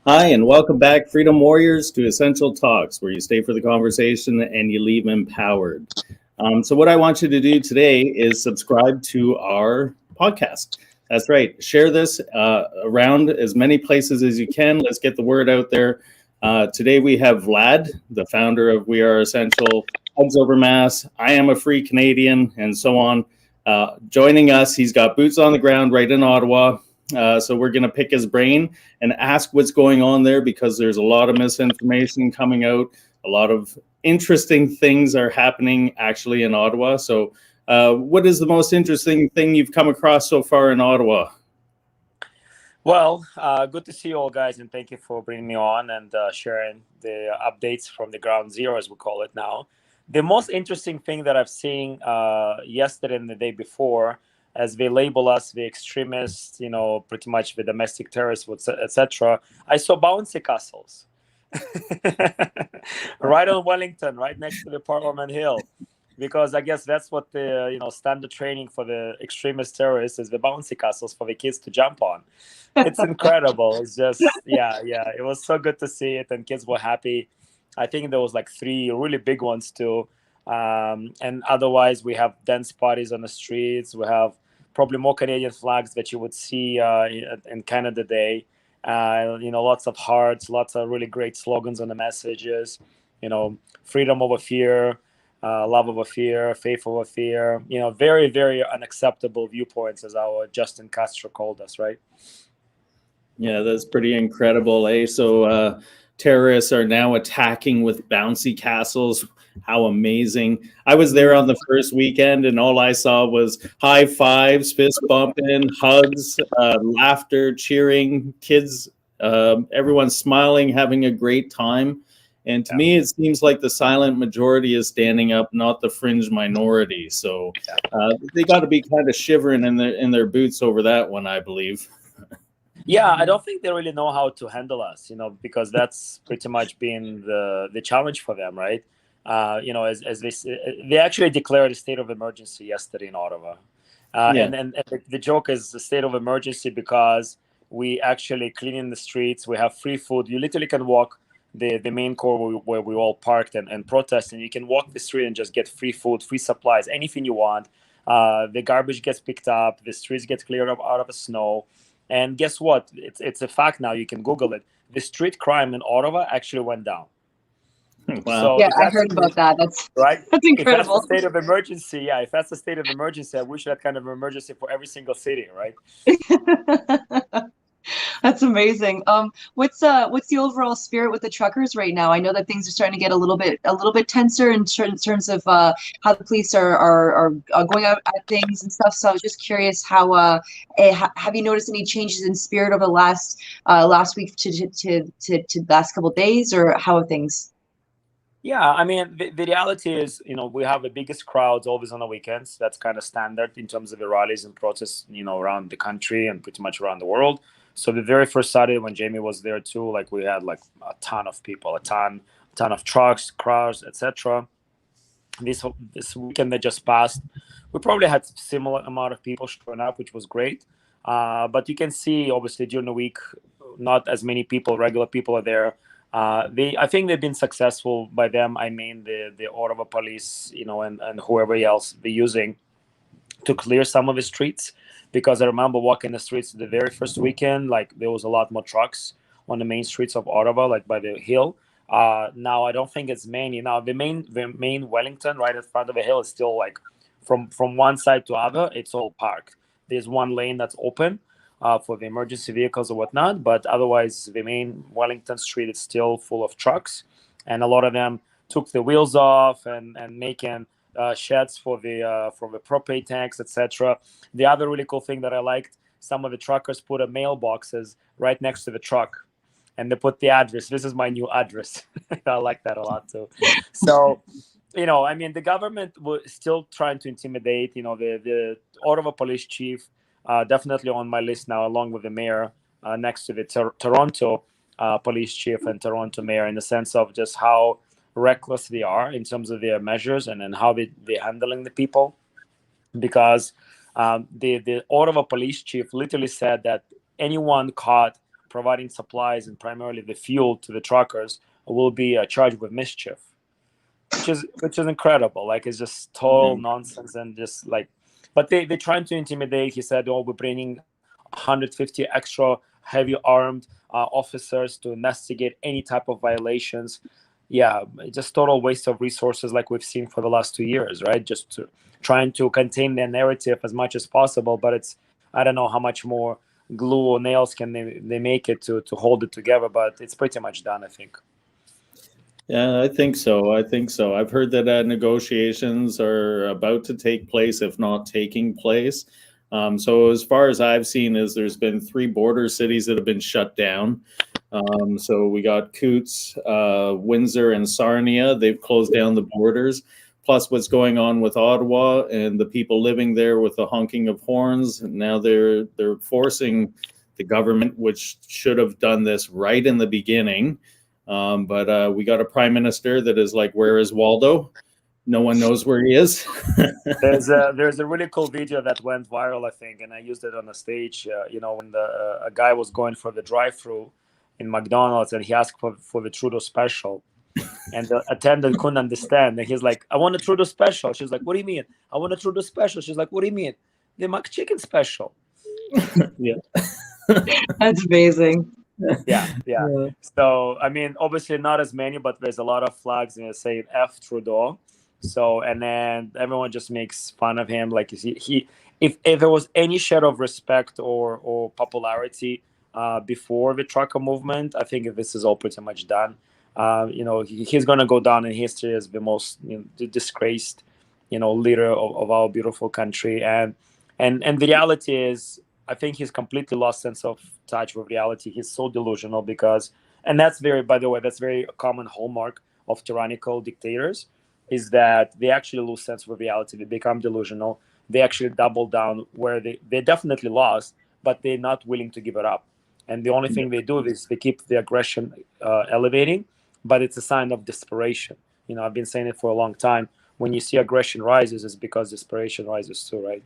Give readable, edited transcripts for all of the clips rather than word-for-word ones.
Hi, and welcome back, Freedom Warriors, to Essential Talks, where you stay for the conversation and you leave empowered. So, what I want you to do today is subscribe to our podcast. That's right. Share this around as many places as you can. Let's get the word out there. Today, we have Vlad, the founder of We Are Essential, Hugs Over Mass, I Am a Free Canadian, and so on. Joining us, he's got boots on the ground right in Ottawa. So we're going to pick his brain and ask what's going on there, because there's a lot of misinformation coming out. A lot of interesting things are happening actually in Ottawa. So what is the most interesting thing you've come across so far in Ottawa? Well, good to see you all, guys, and thank you for bringing me on and sharing the updates from the ground zero, as we call it now. The most interesting thing that I've seen yesterday and the day before, as they label us the extremists, pretty much the domestic terrorists, etc. I saw bouncy castles right on Wellington, right next to the Parliament Hill, because I guess that's what the standard training for the extremist terrorists is, the bouncy castles for the kids to jump on. It's incredible. It's just yeah. It was so good to see it, and kids were happy. I think there was like 3 really big ones too. And otherwise, we have dance parties on the streets. We have probably more Canadian flags that you would see in Canada Day. Lots of hearts, lots of really great slogans on the messages. Freedom over fear, love over fear, faith over fear. Very, very unacceptable viewpoints, as our Justin Castro called us, right? Yeah, that's pretty incredible, eh? So terrorists are now attacking with bouncy castles. How amazing. I was there on the first weekend, and all I saw was high fives, fist bumping, hugs, laughter, cheering, kids, everyone smiling, having a great time. And to me, it seems like the silent majority is standing up, not the fringe minority. So they got to be kind of shivering in their boots over that one, I believe. Yeah, I don't think they really know how to handle us, because that's pretty much been the challenge for them, right? As they actually declared a state of emergency yesterday in Ottawa. And the joke is a state of emergency because we actually cleaning the streets. We have free food. You literally can walk the main core where we all parked and protest, and you can walk the street and just get free food, free supplies, anything you want. The garbage gets picked up. The streets get cleared up out of the snow. And guess what? It's a fact now. You can Google it. The street crime in Ottawa actually went down. Wow. So yeah, I heard about that. That's right. That's incredible. If that's the state of emergency, if that's the state of emergency, I wish that kind of emergency for every single city, right? That's amazing. What's the overall spirit with the truckers right now? I know that things are starting to get a little bit tenser in terms of how the police are going out at things and stuff. So I was just curious, how have you noticed any changes in spirit over the last week to the last couple of days, or how are things? Yeah, I mean, the reality is, we have the biggest crowds always on the weekends. That's kind of standard in terms of the rallies and protests, around the country and pretty much around the world. So the very first Saturday when Jamie was there too, like we had like a ton of people, a ton of trucks, cars, etc. This weekend that just passed, we probably had similar amount of people showing up, which was great. But you can see, obviously, during the week, not as many people, regular people are there. I think they've been successful. By them, I mean the Ottawa police, and whoever else they're using to clear some of the streets. Because I remember walking the streets the very first weekend, like there was a lot more trucks on the main streets of Ottawa, like by the hill. Now I don't think it's many. Now the main Wellington, right in front of the hill, is still like from one side to other, it's all parked. There's one lane that's open for the emergency vehicles or whatnot, but otherwise the main Wellington street is still full of trucks, and a lot of them took the wheels off and making sheds for the propane tanks, etc. The other really cool thing that I liked, some of the truckers put a mailboxes right next to the truck, and they put the address. This is my new address. I like that a lot too. So, I mean, the government was still trying to intimidate. The Ottawa police chief, definitely on my list now, along with the mayor, next to the Toronto police chief and Toronto mayor, in the sense of just how reckless they are in terms of their measures and how they're handling the people. Because the Ottawa police chief literally said that anyone caught providing supplies and primarily the fuel to the truckers will be charged with mischief, which is incredible. Like, it's just total nonsense and just like, but they're trying to intimidate. He said, "Oh, we're bringing 150 extra heavy armed officers to investigate any type of violations." Yeah, just total waste of resources, like we've seen for the last 2 years, right? Just trying to contain their narrative as much as possible, but it's, I don't know how much more glue or nails can they make it to hold it together, but it's pretty much done, I think. Yeah, I think so. I've heard that negotiations are about to take place, if not taking place. So as far as I've seen, is there's been 3 border cities that have been shut down. So we got Coutts, Windsor, and Sarnia. They've closed down the borders. Plus, what's going on with Ottawa and the people living there with the honking of horns. Now they're forcing the government, which should have done this right in the beginning. But we got a prime minister that is like, "Where is Waldo?" No one knows where he is. There's a really cool video that went viral, I think, and I used it on the stage. When a guy was going for the drive-through in McDonald's, and he asked for the Trudeau special, and the attendant couldn't understand. And he's like, "I want a Trudeau special." She's like, "What do you mean?" "I want a Trudeau special." She's like, "What do you mean?" "The McChicken special." Yeah, That's amazing. Yeah. So, I mean, obviously not as many, but there's a lot of flags saying F Trudeau. So, and then everyone just makes fun of him. Like, if there was any shade of respect or popularity before the trucker movement, I think this is all pretty much done. He's going to go down in history as the most disgraced, leader of our beautiful country. And the reality is, I think he's completely lost sense of touch with reality. He's so delusional and that's by the way, that's very common hallmark of tyrannical dictators, is that they actually lose sense of reality. They become delusional. They actually double down where they definitely lost, but they're not willing to give it up. And the only thing they do is they keep the aggression elevating, but it's a sign of desperation. I've been saying it for a long time. When you see aggression rises, it's because desperation rises too, right?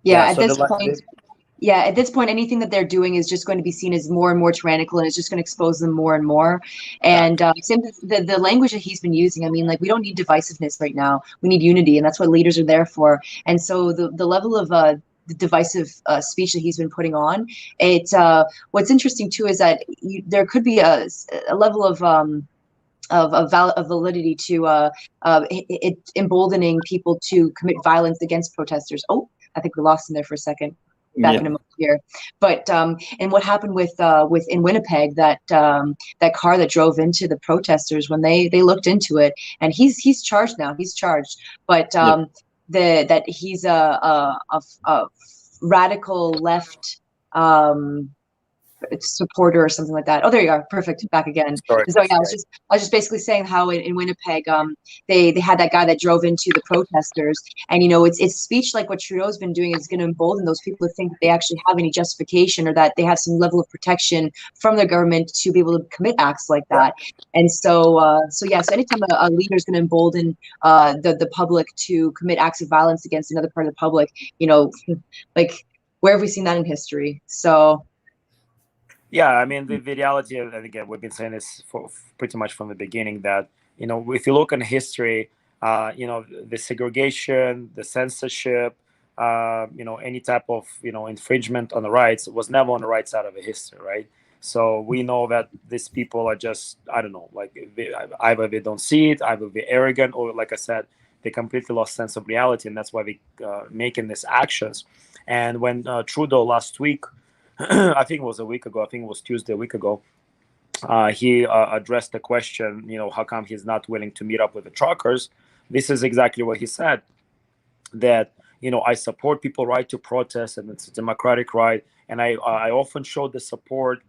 Yeah, at this point, anything that they're doing is just going to be seen as more and more tyrannical, and it's just going to expose them more and more. And same the language that he's been using. I mean, like, we don't need divisiveness right now. We need unity, and that's what leaders are there for. And so the level of the divisive speech that he's been putting on, what's interesting too is that there could be a level of validity to it emboldening people to commit violence against protesters. Oh, I think we lost him there for a second. Back in a moment here. But and what happened with in Winnipeg, that car that drove into the protesters, when they looked into it, and he's charged now. He's charged, but that he's a radical left supporter or something like that. Oh, there you are. Perfect. Back again. Sorry. So yeah, I was just basically saying how in Winnipeg, they had that guy that drove into the protesters, and it's speech like what Trudeau's been doing is going to embolden those people to think that they actually have any justification, or that they have some level of protection from their government to be able to commit acts like that. And so anytime a leader is going to embolden the public to commit acts of violence against another part of the public, like, where have we seen that in history? So. Yeah, I mean, the reality, and again, we've been saying this for pretty much from the beginning, that, if you look in history, the segregation, the censorship, any type of, infringement on the rights was never on the right side of the history, right? So we know that these people are just, I don't know, like, either they don't see it, either they're arrogant, or, like I said, they completely lost sense of reality, and that's why they making these actions. And when Trudeau last week, I think it was a week ago, I think it was Tuesday, a week ago, he addressed the question, how come he's not willing to meet up with the truckers? This is exactly what he said, that, I support people's right to protest, and it's a democratic right. And I often show the support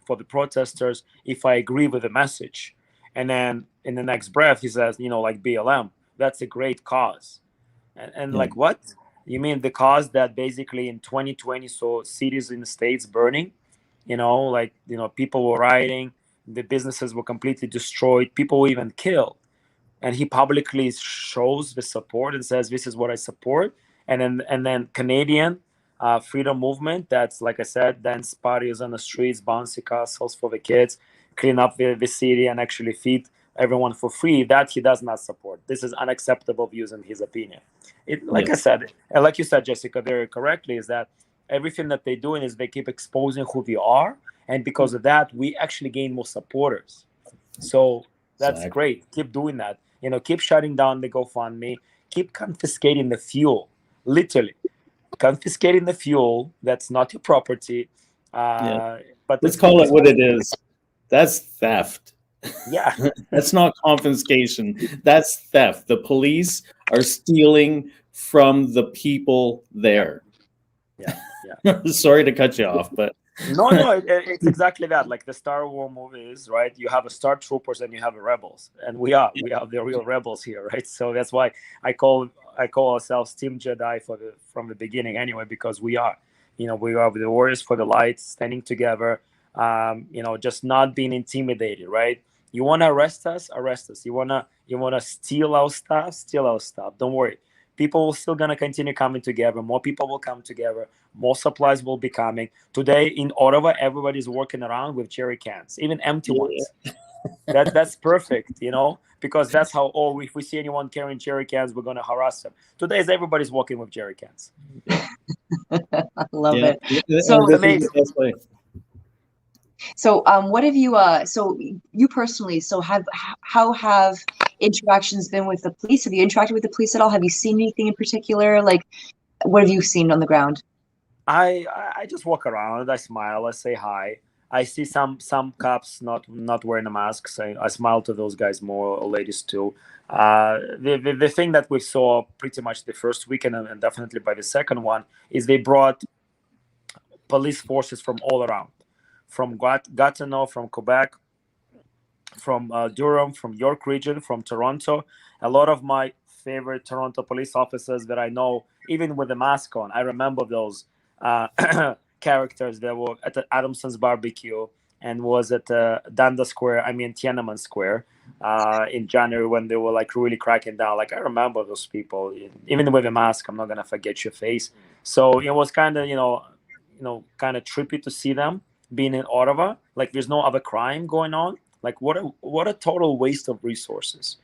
for the protesters if I agree with the message. And then in the next breath, he says, like BLM, that's a great cause. And like, what? You mean the cause that basically in 2020 saw cities in the States burning? People were rioting, the businesses were completely destroyed, people were even killed. And he publicly shows the support and says, this is what I support. And then Canadian freedom movement. That's, like I said, dance parties on the streets, bouncy castles for the kids, clean up the city, and actually feed everyone for free. That he does not support. This is unacceptable views in his opinion. Like I said, and like you said, Jessica, very correctly, is that everything that they're doing is they keep exposing who we are, and because of that, we actually gain more supporters. So that's great. Keep doing that. Keep shutting down the GoFundMe. Keep confiscating the fuel. Literally, confiscating the fuel. That's not your property. But let's call it what it is. That's theft. Yeah. That's not confiscation. That's theft. The police are stealing from the people there. Yeah. Sorry to cut you off, but no, it's exactly that. Like the Star Wars movies, right? You have a Star Troopers and you have a rebels, and we are the real rebels here, right? So that's why I call ourselves Team Jedi from the beginning, anyway, because we are, we are the warriors for the light, standing together, just not being intimidated, right? You want to arrest us? Arrest us. You wanna steal our stuff? Steal our stuff. Don't worry. People are still going to continue coming together. More people will come together. More supplies will be coming. Today in Ottawa, everybody's working around with jerry cans, even empty ones. That's perfect, because that's how, if we see anyone carrying jerry cans, we're going to harass them. Today, everybody's walking with jerry cans. I love it. So amazing. So, what have you? So, you personally, how have interactions been with the police? Have you interacted with the police at all? Have you seen anything in particular? Like, what have you seen on the ground? I just walk around. I smile. I say hi. I see some cops not wearing a mask. So I smile to those guys more, ladies too. The thing that we saw pretty much the first weekend and definitely by the second one is they brought police forces from all around. From Gatineau, from Quebec, from Durham, from York region, from Toronto. A lot of my favorite Toronto police officers that I know, even with the mask on, I remember those characters that were at the Adamson's barbecue and was at Tiananmen Square in January when they were like really cracking down. Like I remember those people, even with a mask. I'm not gonna forget your face. So it was kind of kind of trippy to see them being in Ottawa. Like there's no other crime going on. Like what a total waste of resources,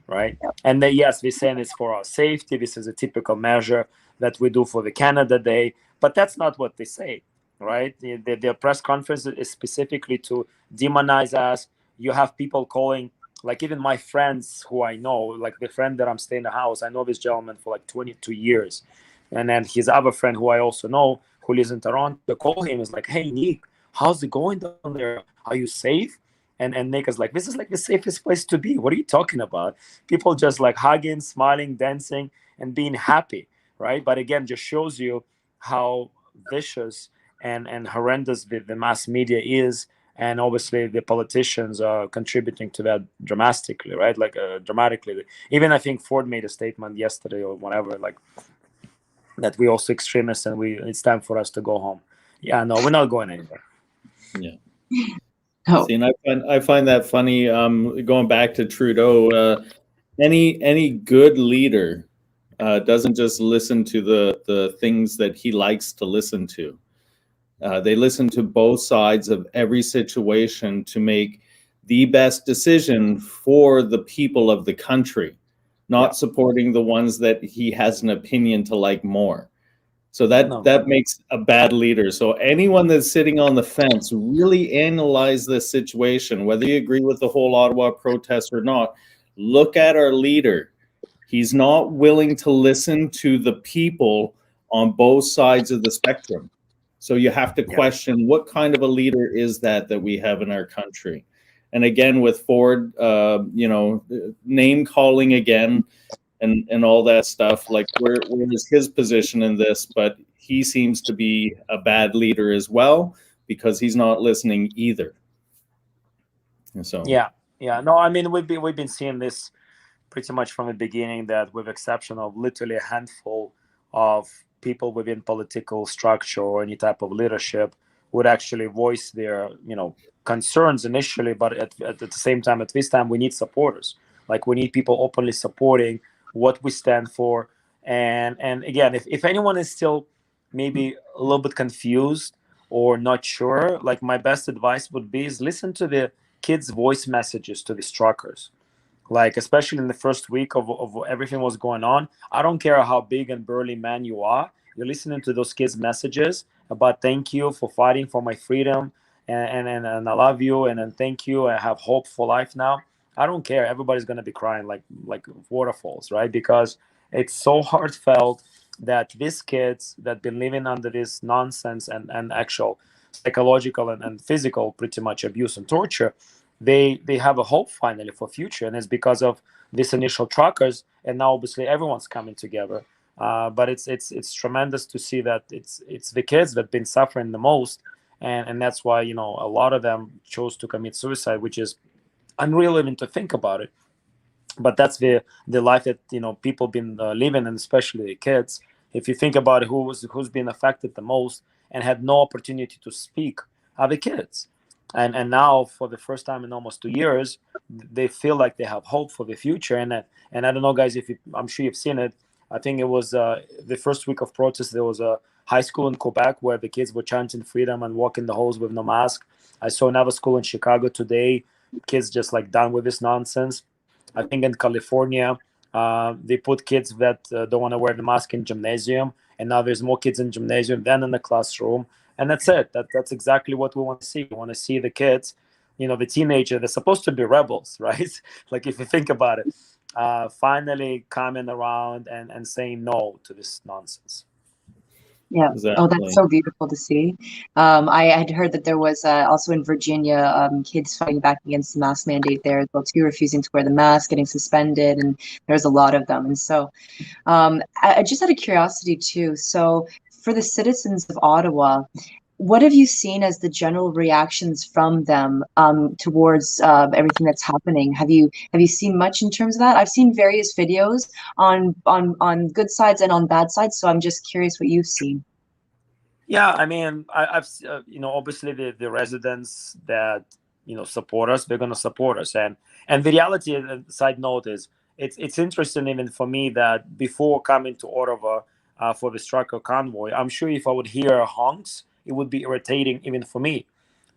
right? And then yes, we're saying it's for our safety. This is a typical measure that we do for the Canada Day, but that's not what they say, right? Their press conference is specifically to demonize us. You have people calling, like even my friends who I know, like the friend that I'm staying in the house, I know this gentleman for like 22 years. And then his other friend who I also know, who lives in Toronto, call him, is like, hey, Nick, how's it going down there? Are you safe? And Nick is like, this is like the safest place to be. What are you talking about? People just like hugging, smiling, dancing, and being happy, right? But again, just shows you how vicious and horrendous the mass media is. And obviously the politicians are contributing to that dramatically, right? Like dramatically. Even I think Ford made a statement yesterday or whatever, like that we also extremists and it's time for us to go home. Yeah, no, we're not going anywhere. Yeah. Oh. See, and I find that funny. Going back to Trudeau, any good leader doesn't just listen to the things that he likes to listen to. They listen to both sides of every situation to make the best decision for the people of the country, not supporting the ones that he has an opinion to like more. So that makes a bad leader. So anyone that's sitting on the fence, really analyze this situation, whether you agree with the whole Ottawa protest or not. Look at our leader. He's not willing to listen to the people on both sides of the spectrum. So you have to question what kind of a leader is that we have in our country. And again, with Ford, name calling again. And all that stuff, like where is his position in this? But he seems to be a bad leader as well because he's not listening either. And so no, I mean we've been seeing this pretty much from the beginning, that with exception of literally a handful of people within political structure or any type of leadership would actually voice their concerns initially, but at the same time, at this time, we need supporters. Like we need people openly supporting what we stand for. And again, if anyone is still maybe a little bit confused or not sure, like my best advice would be is listen to the kids' voice messages to these truckers. Like, especially in the first week of everything was going on, I don't care how big and burly man you are, you're listening to those kids' messages about thank you for fighting for my freedom, and I love you, and then thank you, I have hope for life now. I don't care. Everybody's gonna be crying like waterfalls, right? Because it's so heartfelt that these kids that been living under this nonsense and actual psychological and physical pretty much abuse and torture, they have a hope finally for future, and it's because of this initial truckers, and now obviously everyone's coming together. But it's tremendous to see that it's the kids that been suffering the most, and that's why a lot of them chose to commit suicide, which is unreal even to think about it. But that's the life that people been living, and especially the kids. If you think about who's been affected the most and had no opportunity to speak, are the kids. And now for the first time in almost 2 years, they feel like they have hope for the future. And I don't know, guys, I'm sure you've seen it. I think it was the first week of protest. There was a high school in Quebec where the kids were chanting freedom and walking the halls with no mask. I saw another school in Chicago today. Kids just like done with this nonsense. I think in California, they put kids that don't want to wear the mask in gymnasium, and now there's more kids in gymnasium than in the classroom. And that's it. That's exactly what we want to see. We want to see the kids, the teenager. They're supposed to be rebels, right? Like if you think about it, finally coming around and saying no to this nonsense. Yeah. Exactly. Oh, that's so beautiful to see. I had heard that there was also in Virginia kids fighting back against the mask mandate there as well too, refusing to wear the mask, getting suspended, and there's a lot of them. And so I just out of curiosity too. So for the citizens of Ottawa, what have you seen as the general reactions from them towards everything that's happening? Have you seen much in terms of that? I've seen various videos on good sides and on bad sides, so I'm just curious what you've seen. Yeah, I mean, I've obviously the residents that support us, they're going to support us, and the reality, side note is, it's interesting even for me that before coming to Ottawa for the trucker convoy, I'm sure if I would hear honks, it would be irritating even for me.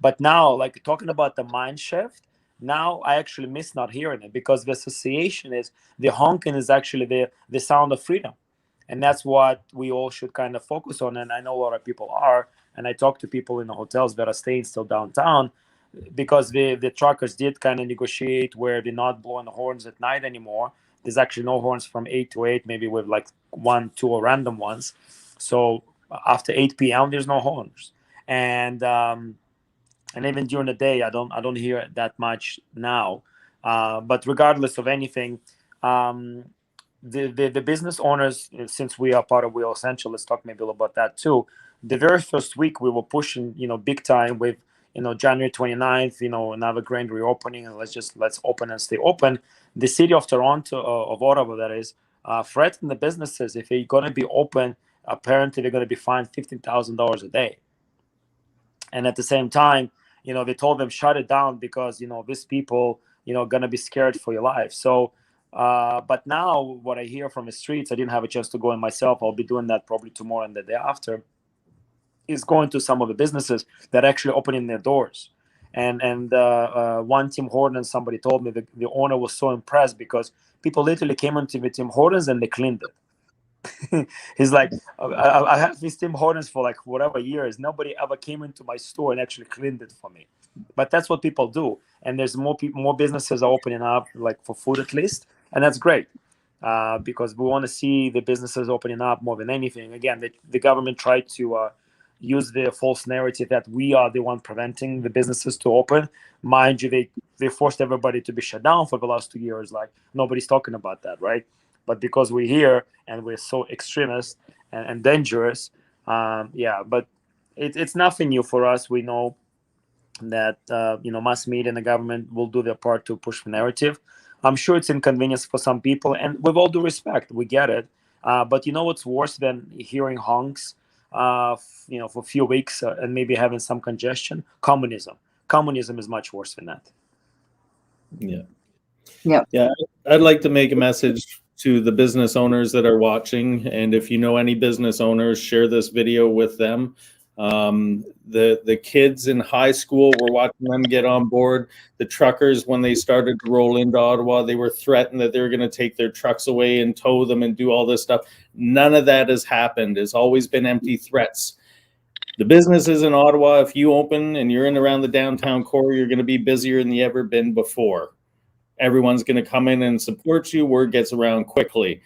But now, like talking about the mind shift, now I actually miss not hearing it, because the association is the honking is actually the sound of freedom. And that's what we all should kind of focus on. And I know a lot of people are, and I talk to people in the hotels that are staying still downtown, because the truckers did kind of negotiate where they're not blowing the horns at night anymore. There's actually no horns from 8 to 8, maybe with like 1, 2 or random ones. So after 8 p.m. there's no horns, and even during the day I don't hear it that much now. But regardless of anything, the business owners, since we are part of We Are Essential, let's talk maybe a little about that too. The very first week we were pushing big time with January 29th, another grand reopening, and let's open and stay open. The city of Toronto, of Ottawa, that is, threatened the businesses, if they're going to be open, apparently they're going to be fined $15,000 a day. And at the same time, they told them shut it down, because these people going to be scared for your life. So but now what I hear from the streets, I didn't have a chance to go in myself, I'll be doing that probably tomorrow and the day after, is going to some of the businesses that are actually opening their doors. And one Tim Hortons, somebody told me that the owner was so impressed because people literally came into the Tim Hortons and they cleaned it. He's like, I have these Tim Hortons for like whatever years. Nobody ever came into my store and actually cleaned it for me. But that's what people do. And there's more people, more businesses are opening up, like for food at least. And that's great, because we want to see the businesses opening up more than anything. Again, the government tried to use the false narrative that we are the one preventing the businesses to open. Mind you, they forced everybody to be shut down for the last 2 years. Like nobody's talking about that, right? But because we're here and we're so extremist and dangerous, but it's nothing new for us. We know that mass media and the government will do their part to push the narrative. I'm sure it's inconvenience for some people, and with all due respect, we get it. But what's worse than hearing honks, for a few weeks and maybe having some congestion? Communism. Communism is much worse than that. Yeah. Yeah. Yeah. I'd like to make a message to the business owners that are watching. And if you know any business owners, share this video with them. The kids in high school, we're watching them get on board. The truckers, when they started to roll into Ottawa, they were threatened that they were going to take their trucks away and tow them and do all this stuff. None of that has happened. It's always been empty threats. The businesses in Ottawa, if you open and you're in around the downtown core, you're going to be busier than you ever been before. Everyone's going to come in and support you. Word gets around quickly.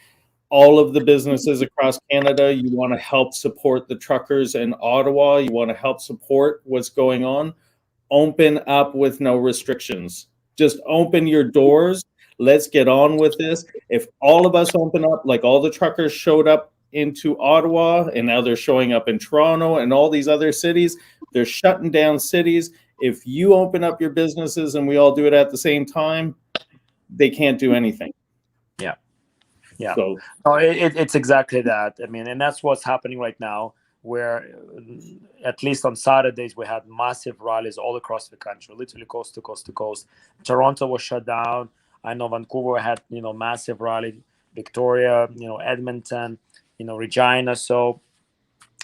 All of the businesses across Canada, you want to help support the truckers in Ottawa. You want to help support what's going on. Open up with no restrictions. Just open your doors. Let's get on with this. If all of us open up, like all the truckers showed up into Ottawa, and now they're showing up in Toronto and all these other cities, they're shutting down cities. If you open up your businesses and we all do it at the same time, they can't do anything. Yeah. So it's exactly that. I mean, and that's what's happening right now, where at least on Saturdays, we had massive rallies all across the country, literally coast to coast to coast. Toronto was shut down. I know Vancouver had, massive rally, Victoria, Edmonton, Regina. So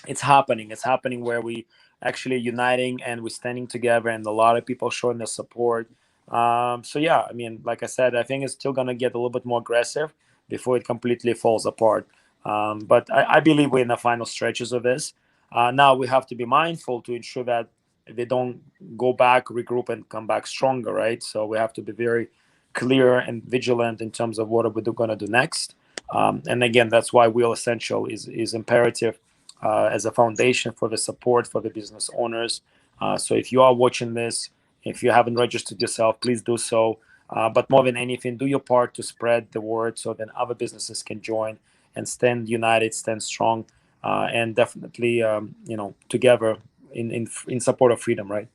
it's happening. It's happening where we actually uniting and we're standing together, and a lot of people showing their support. So yeah, I mean, like I said, I think it's still going to get a little bit more aggressive before it completely falls apart. But I believe we're in the final stretches of this. Now we have to be mindful to ensure that they don't go back, regroup, and come back stronger, right? So we have to be very clear and vigilant in terms of what are we going to do next. And again, that's why Real Essential is imperative as a foundation for the support for the business owners. So if you are watching this, if you haven't registered yourself, please do so. But more than anything, do your part to spread the word so that other businesses can join and stand united, stand strong, and definitely, together in support of freedom, right?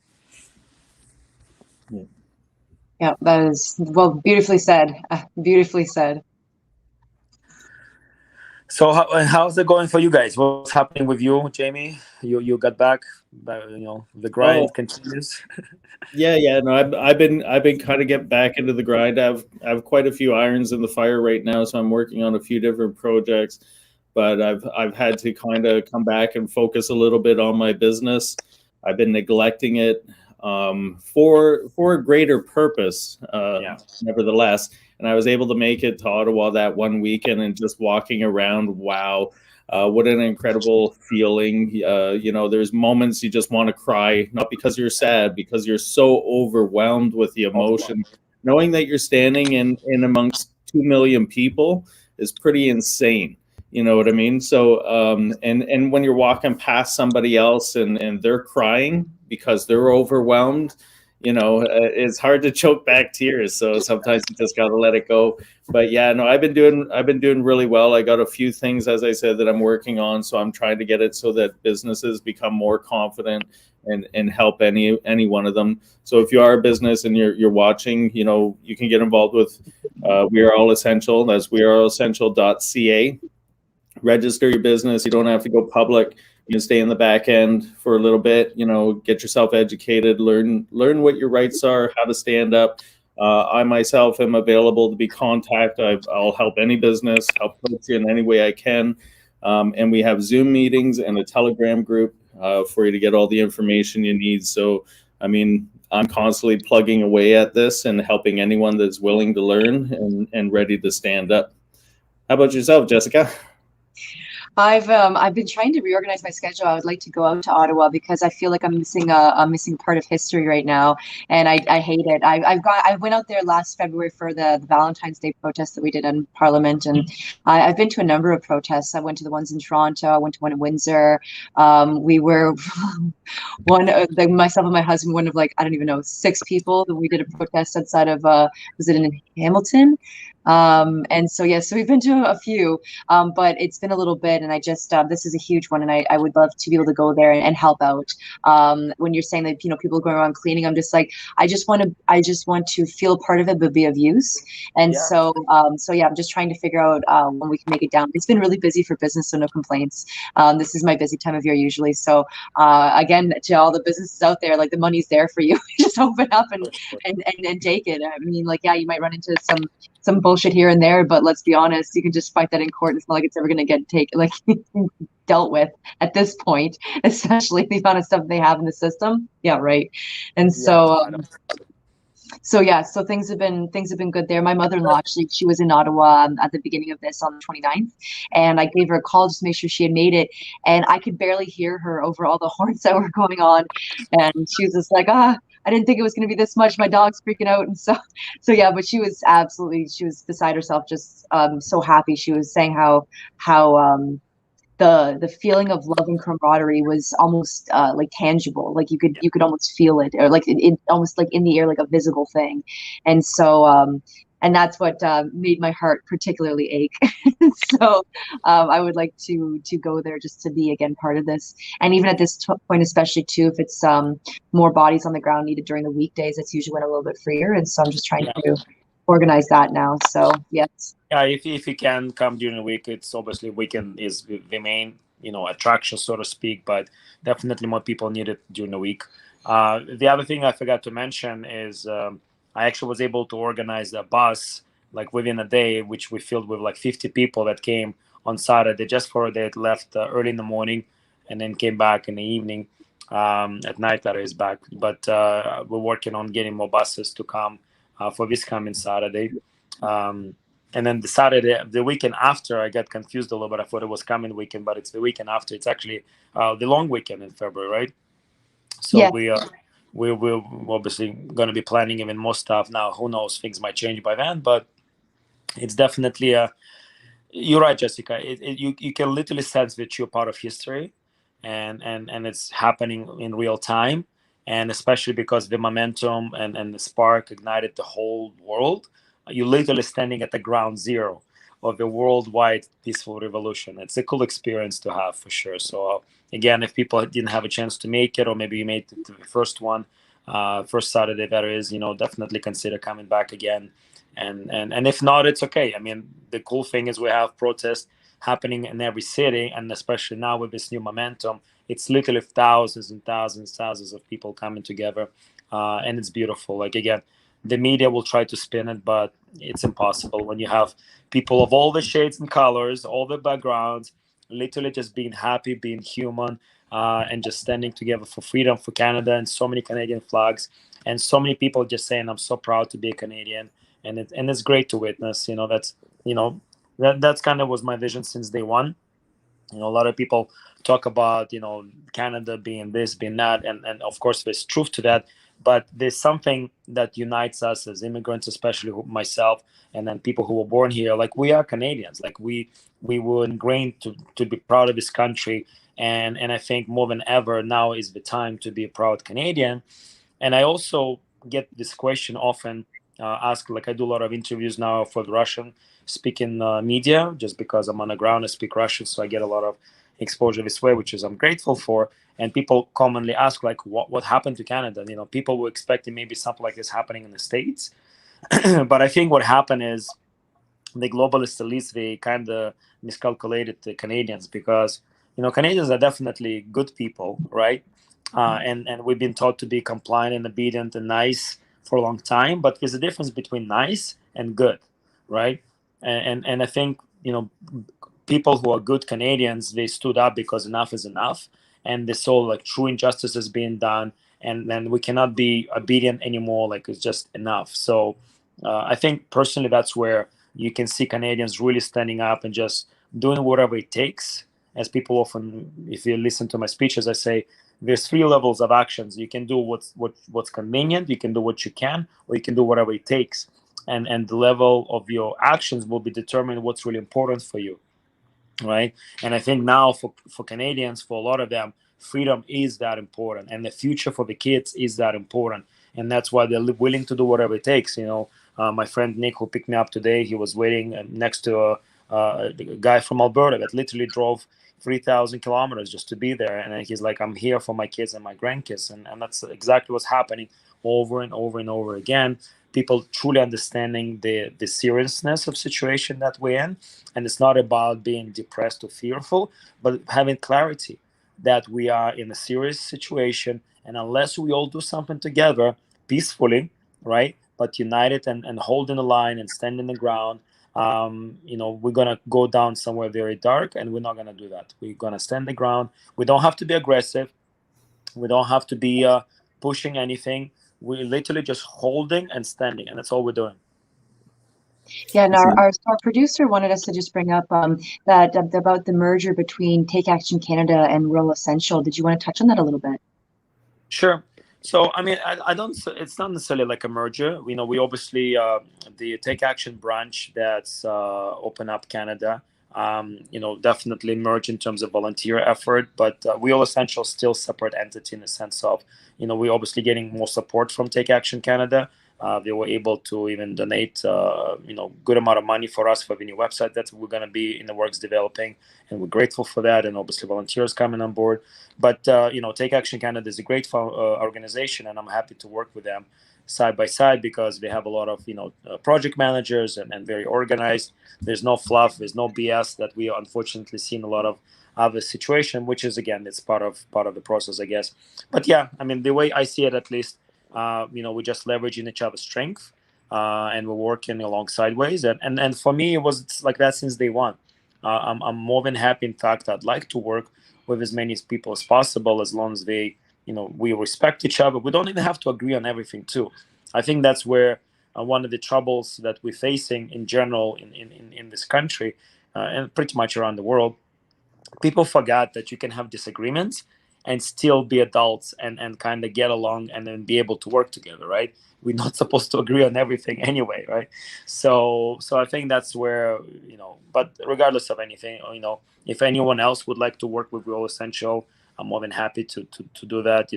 Yeah, that is, well, beautifully said. Beautifully said. So how's it going for you guys? What's happening with you, Jamie? You got back, the grind continues. No, I've been kind of getting back into the grind. I have quite a few irons in the fire right now, so I'm working on a few different projects. But I've had to kind of come back and focus a little bit on my business. I've been neglecting it for a greater purpose, nevertheless. And I was able to make it to Ottawa that one weekend, and just walking around, wow, what an incredible feeling. There's moments you just want to cry, not because you're sad, because you're so overwhelmed with the emotion. Knowing that you're standing in amongst 2 million people is pretty insane. You know what I mean? So, and when you're walking past somebody else and they're crying because they're overwhelmed, it's hard to choke back tears. So sometimes you just got to let it go. But yeah, no, I've been doing really well. I got a few things, as I said, that I'm working on. So I'm trying to get it so that businesses become more confident and help any one of them. So if you are a business and you're watching, you can get involved with We Are All Essential. That's weareallessential.ca. Register your business. You don't have to go public. You can stay in the back end for a little bit, get yourself educated, learn what your rights are, how to stand up. I myself am available to be contacted. I'll help any business, help coach you in any way I can. And we have Zoom meetings and a Telegram group for you to get all the information you need. So, I mean, I'm constantly plugging away at this and helping anyone that's willing to learn and ready to stand up. How about yourself, Jessica? I've been trying to reorganize my schedule. I would like to go out to Ottawa because I feel like I'm missing a missing part of history right now, and I hate it. I went out there last February for the Valentine's Day protest that we did in Parliament, and I've been to a number of protests. I went to the ones in Toronto. I went to one in Windsor. We were myself and my husband, one of I don't even know 6 people that we did a protest outside of was it in Hamilton? And so we've been to a few, but it's been a little bit, and I just this is a huge one, and I would love to be able to go there and help out. When you're saying that people going around cleaning, I'm just I just want to feel part of it but be of use. And so I'm just trying to figure out when we can make it down. It's been really busy for business, so no complaints. This is my busy time of year usually. So again, to all the businesses out there, the money's there for you. Just open up and take it. I mean, you might run into some bullshit here and there, but let's be honest, you can just fight that in court. It's not like it's ever going to get dealt with at this point, especially the amount of stuff they have in the system. Yeah, right. And so so things have been good there. My mother-in-law, actually, she was in Ottawa at the beginning of this on the 29th, and I gave her a call just to make sure she had made it, and I could barely hear her over all the horns that were going on, and she was just like, I didn't think it was going to be this much. My dog's freaking out. And so yeah, but she was beside herself, just so happy. She was saying how the feeling of love and camaraderie was almost like tangible, like you could almost feel it, or like it almost like in the air, like a visible thing. And so and that's what made my heart particularly ache. So I would like to go there just to be again part of this. And even at this point, especially too, if it's more bodies on the ground needed during the weekdays, it's usually when a little bit freer. And so I'm just trying to organize that now. So yes. Yeah, if you can come during the week, it's obviously weekend is the main attraction, so to speak. But definitely more people need it during the week. The other thing I forgot to mention is I actually was able to organize a bus like within a day, which we filled with like 50 people that came on Saturday just for a day. It left early in the morning and then came back in the evening. At night that is back. But we're working on getting more buses to come for this coming Saturday. And then the weekend after, I got confused a little bit. I thought it was coming weekend, but it's the weekend after. It's actually the long weekend in February, right? So we're obviously going to be planning even more stuff now. Who knows? Things might change by then, but it's definitely you're right, Jessica. You can literally sense that you're part of history, and it's happening in real time, and especially because the momentum and the spark ignited the whole world. You're literally standing at the ground zero of the worldwide peaceful revolution. It's a cool experience to have for sure. So again, if people didn't have a chance to make it, or maybe you made it to the first one, first Saturday that is, definitely consider coming back again. And if not, it's okay. I mean, the cool thing is we have protests happening in every city, and especially now with this new momentum, it's literally thousands and thousands of people coming together, and it's beautiful. Like again, the media will try to spin it, but it's impossible when you have people of all the shades and colors, all the backgrounds, literally just being happy, being human, and just standing together for freedom for Canada, and so many Canadian flags, and so many people just saying, "I'm so proud to be a Canadian," and it's great to witness. That's kind of was my vision since day one. A lot of people talk about Canada being this, being that, and of course there's truth to that, but there's something that unites us as immigrants, especially myself, and then people who were born here. Like, we are Canadians. Like, we were ingrained to be proud of this country, and I think more than ever now is the time to be a proud Canadian. And I also get this question often asked. Like, I do a lot of interviews now for the Russian speaking media, just because I'm on the ground, I speak Russian, so I get a lot of exposure this way, which is I'm grateful for. And people commonly ask, like, what happened to Canada? People were expecting maybe something like this happening in the States. But I think what happened is the globalists, at least, they kind of miscalculated the Canadians, because Canadians are definitely good people, right? And we've been taught to be compliant and obedient and nice for a long time, but there's a difference between nice and good, right? And I think people who are good Canadians, they stood up because enough is enough, and they saw like true injustices being done, and then we cannot be obedient anymore. Like, it's just enough. So I think personally that's where you can see Canadians really standing up and just doing whatever it takes. As people often, if you listen to my speeches, I say there's 3 levels of actions. You can do what's convenient, you can do what you can, or you can do whatever it takes. And the level of your actions will be determined what's really important for you, right? And I think now for Canadians, for a lot of them, freedom is that important, and the future for the kids is that important, and that's why they're willing to do whatever it takes. My friend Nick, who picked me up today, he was waiting next to a guy from Alberta that literally drove 3,000 kilometers just to be there, and he's like, I'm here for my kids and my grandkids, and that's exactly what's happening over and over and over again. People truly understanding the seriousness of situation that we're in, and it's not about being depressed or fearful, but having clarity that we are in a serious situation, and unless we all do something together peacefully, right, but united and holding the line and standing the ground. We're gonna go down somewhere very dark, and we're not gonna do that. We're gonna stand the ground. We don't have to be aggressive. We don't have to be pushing anything. We're literally just holding and standing, and that's all we're doing. Yeah, and our producer wanted us to just bring up that about the merger between Take Action Canada and Rural Essential. Did you want to touch on that a little bit? Sure. So, I mean, I don't. It's not necessarily like a merger. We obviously the Take Action branch that's Open Up Canada. Definitely merge in terms of volunteer effort, but Rural Essential still separate entity in the sense of, we're obviously getting more support from Take Action Canada. They were able to even donate, good amount of money for us for the new website that we're going to be in the works developing, and we're grateful for that. And obviously, volunteers coming on board. But Take Action Canada is a great organization, and I'm happy to work with them side by side because they have a lot of project managers and very organized. There's no fluff, there's no BS that we unfortunately see in a lot of other situation, which is again it's part of the process, I guess. But yeah, I mean the way I see it, at least. We're just leveraging each other's strength, and we're working alongside ways. And for me, it was like that since day one. I'm more than happy. In fact, I'd like to work with as many people as possible, as long as they, we respect each other. We don't even have to agree on everything, too. I think that's where one of the troubles that we're facing in general in this country and pretty much around the world. People forgot that you can have disagreements and still be adults and kind of get along and then be able to work together, right? We're not supposed to agree on everything anyway, right? So I think that's where, but regardless of anything, if anyone else would like to work with Rural Essential, I'm more than happy to do that.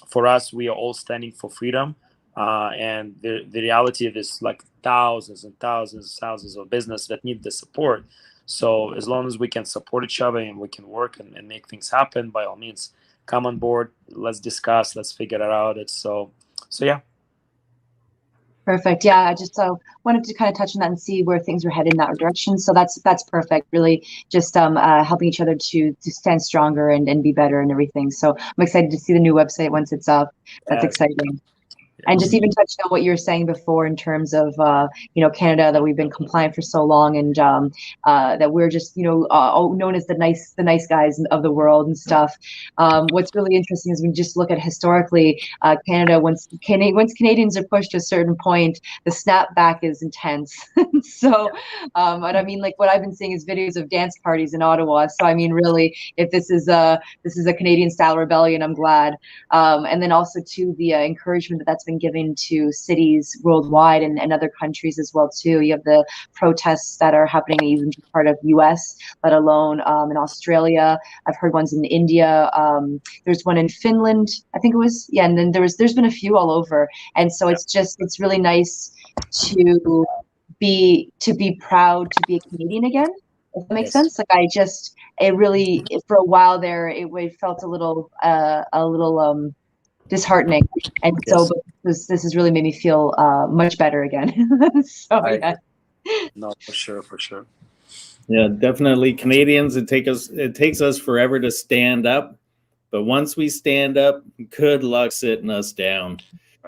For us, we are all standing for freedom. And the reality of this, like thousands and thousands of business that need the support. So as long as we can support each other and we can work and make things happen, by all means, come on board. Let's discuss. Let's figure it out. So yeah. Perfect. Yeah, I just wanted to kind of touch on that and see where things were headed in that direction. So that's perfect. Really, just helping each other to stand stronger and be better and everything. So I'm excited to see the new website once it's up. That's exciting. And just even touching on what you were saying before in terms of, Canada, that we've been compliant for so long, and that we're just, known as the nice guys of the world and stuff. What's really interesting is when you just look at historically, Canada, once Canadians are pushed to a certain point, the snapback is intense. So, and I mean, like what I've been seeing is videos of dance parties in Ottawa. So, I mean, really, if this is a Canadian style rebellion, I'm glad. And then also to the encouragement that's been given to cities worldwide and other countries as well too. You have the protests that are happening even part of US, let alone in Australia. I've heard ones in India. There's one in Finland, I think it was. Yeah, and then there's been a few all over. And so it's really nice to be proud to be a Canadian again, if that makes sense. Like for a while there, it felt a little disheartening, and so this has really made me feel much better again. So yeah. No, for sure. Yeah, definitely. Canadians, it takes us forever to stand up, but once we stand up, good luck sitting us down.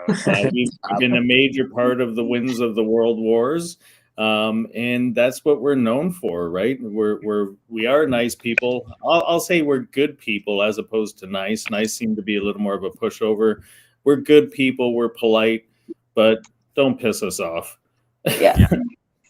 We've been a major part of the wins of the world wars. And that's what we're known for, right? We are nice people. I'll say we're good people as opposed to nice. Nice seem to be a little more of a pushover. We're good people. We're polite, but don't piss us off. Yeah,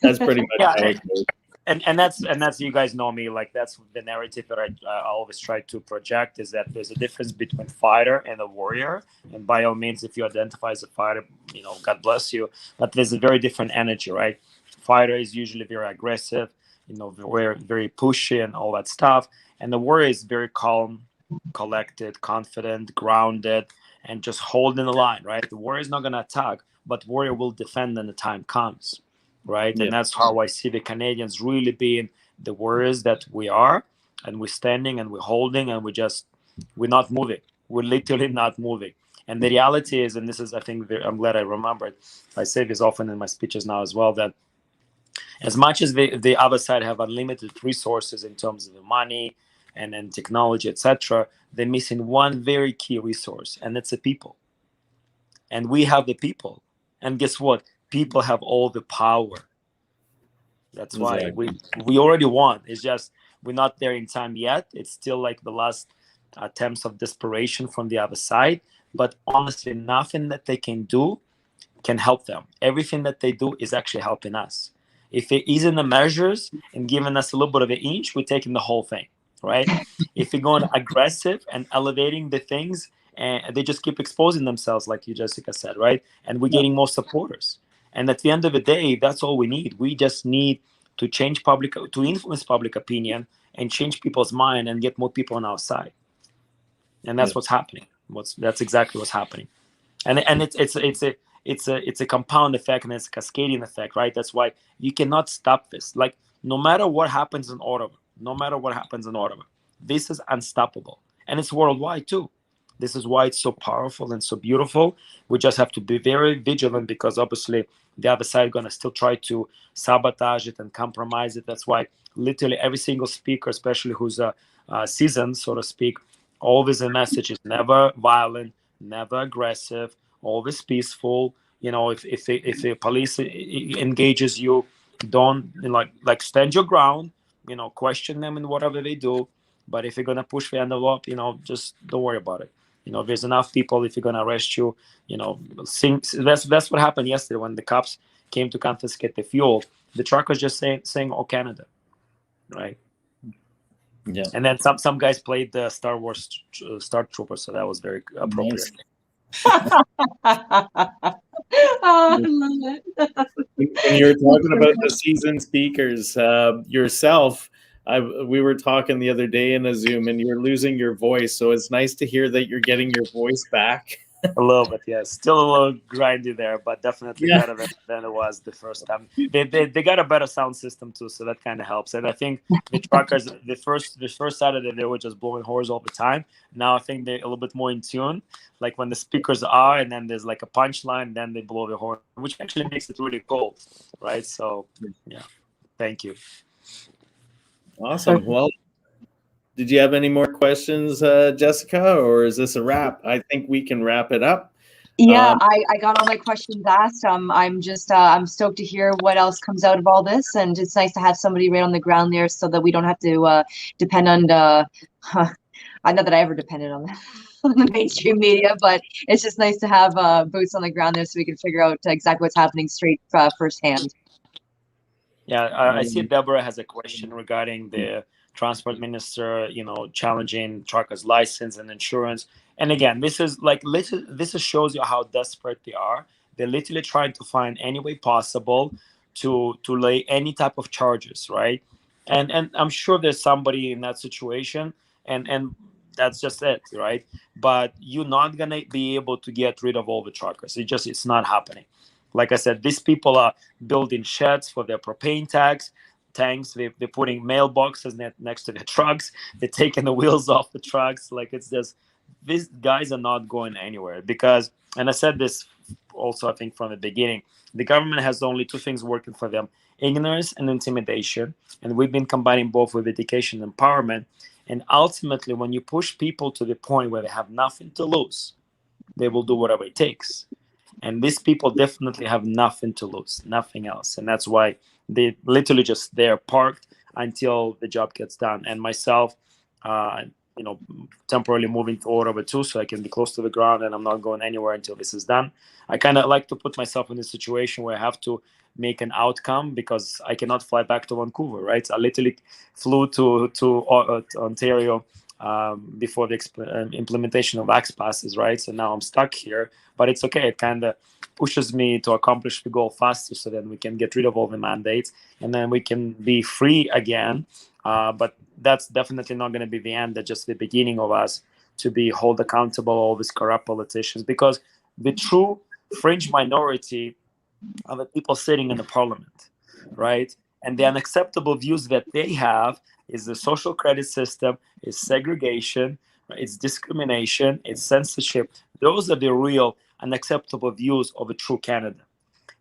that's pretty much how it goes. And that's you guys know me, like that's the narrative that I always try to project, is that there's a difference between fighter and a warrior. And by all means, if you identify as a fighter, God bless you. But there's a very different energy, right? Fighter is usually very aggressive, very, very pushy and all that stuff. And the warrior is very calm, collected, confident, grounded, and just holding the line, right? The warrior is not going to attack, but warrior will defend when the time comes, right? Yeah. And that's how I see the Canadians really being the warriors that we are, and we're standing and we're holding and we're not moving. We're literally not moving. And the reality is, and this is, I think, I'm glad I remembered, I say this often in my speeches now as well, that as much as the other side have unlimited resources in terms of the money and technology, etc., they're missing one very key resource, and it's the people. And we have the people. And guess what? People have all the power. That's Exactly. why we already won. It's just we're not there in time yet. It's still like the last attempts of desperation from the other side. But honestly, nothing that they can do can help them. Everything that they do is actually helping us. If it isn't the measures and giving us a little bit of an inch, we're taking the whole thing, right? If you're going aggressive and elevating the things, and they just keep exposing themselves, like you, Jessica, said, right? And we're getting more supporters. And at the end of the day, that's all we need. We just need to to influence public opinion and change people's mind and get more people on our side. And that's what's happening. That's exactly what's happening. And it's a compound effect, and it's a cascading effect, right? That's why you cannot stop this. Like, no matter what happens in Ottawa, this is unstoppable, and it's worldwide too. This is why it's so powerful and so beautiful. We just have to be very vigilant, because obviously the other side gonna still try to sabotage it and compromise it. That's why literally every single speaker, especially who's seasoned, so to speak, always the message is never violent, never aggressive, always peaceful. If the police engages you, don't like stand your ground. Question them in whatever they do. But if you're gonna push the envelope, just don't worry about it. There's enough people. If you're gonna arrest you, that's what happened yesterday when the cops came to confiscate the fuel. The truckers just saying "Oh, Canada," right? Yeah. And then some guys played the Star Wars Star Trooper, so that was very appropriate. I love it. When you're talking about the seasoned speakers, yourself, we were talking the other day in a Zoom, and you're losing your voice. So it's nice to hear that you're getting your voice back. A little bit, yes. Still a little grindy there, but definitely better than it was the first time. They got a better sound system too, so that kind of helps. And I think the truckers, the first Saturday, they were just blowing horns all the time. Now I think they're a little bit more in tune. Like when the speakers are, and then there's like a punchline, then they blow the horn, which actually makes it really cool, right? So yeah, thank you. Awesome. Well, did you have any more questions, Jessica, or is this a wrap? I think we can wrap it up. Yeah, I got all my questions asked. I'm just I'm stoked to hear what else comes out of all this, and it's nice to have somebody right on the ground there, so that we don't have to depend on not that I ever depended on the mainstream media, but it's just nice to have boots on the ground there, so we can figure out exactly what's happening straight firsthand. Yeah, I see Deborah has a question regarding the transport minister, challenging truckers' license and insurance. And again, this shows you how desperate they are. They're literally trying to find any way possible to lay any type of charges, right? And I'm sure there's somebody in that situation, and that's just it, right? But you're not gonna be able to get rid of all the truckers. It's not happening. Like I said, these people are building sheds for their propane tanks. They're putting mailboxes next to their trucks. They're taking the wheels off the trucks. Like, it's just, these guys are not going anywhere, because, and I said this also, I think, from the beginning, the government has only two things working for them: ignorance and intimidation. And we've been combining both with education and empowerment. And ultimately, when you push people to the point where they have nothing to lose, they will do whatever it takes. And these people definitely have nothing to lose, nothing else. And that's why they literally just they're parked until the job gets done. And myself, temporarily moving to Ottawa too, so I can be close to the ground, and I'm not going anywhere until this is done. I kind of like to put myself in a situation where I have to make an outcome, because I cannot fly back to Vancouver, right? So I literally flew to Ontario before the implementation of Axe passes, right? So now I'm stuck here, but it's okay. It kind of pushes me to accomplish the goal faster, so then we can get rid of all the mandates, and then we can be free again. But that's definitely not going to be the end. That's just the beginning of us to be held accountable, all these corrupt politicians, because the true fringe minority are the people sitting in the parliament, right? And the unacceptable views that they have is the social credit system, is segregation, right? It's discrimination, it's censorship. Those are the real unacceptable views of a true Canada.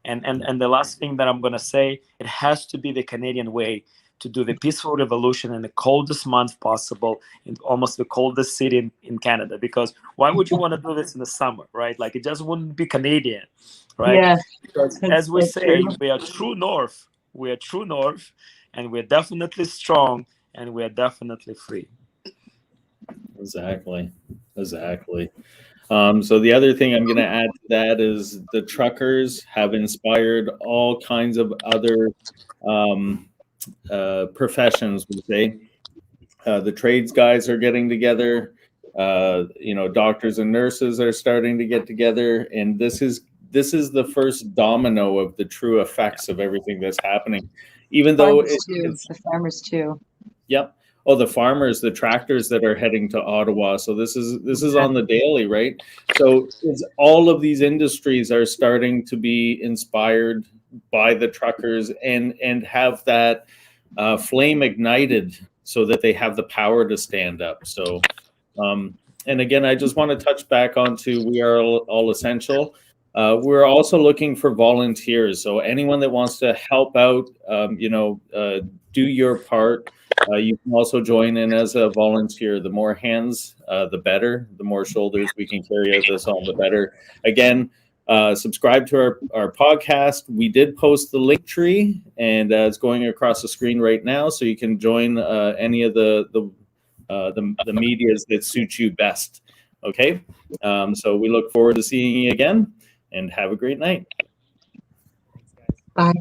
And the last thing that I'm going to say, it has to be the Canadian way to do the peaceful revolution in the coldest month possible, in almost the coldest city in Canada. Because why would you want to do this in the summer, right? Like, it just wouldn't be Canadian. right? Yeah, Because that's as we so say, true. we are true north. We are true north, and we're definitely strong, and we are definitely free. Exactly. So the other thing I'm going to add to that is the truckers have inspired all kinds of other um, professions, we say. The trades guys are getting together. Doctors and nurses are starting to get together, and this is the first domino of the true effects of everything that's happening. Even though Farmers too. it's The farmers too. yep. Oh, the farmers, the tractors that are heading to Ottawa. So this is on the daily, right? So it's all of these industries are starting to be inspired by the truckers and have that flame ignited so that they have the power to stand up. So, and again, I just want to touch back onto we are all essential. We're also looking for volunteers. So anyone that wants to help out, do your part. You can also join in as a volunteer. The more hands, the better. The more shoulders we can carry out this on, the better. Again, subscribe to our podcast. We did post the link tree, and it's going across the screen right now, so you can join any of the medias that suit you best. Okay, so we look forward to seeing you again, and have a great night. Bye.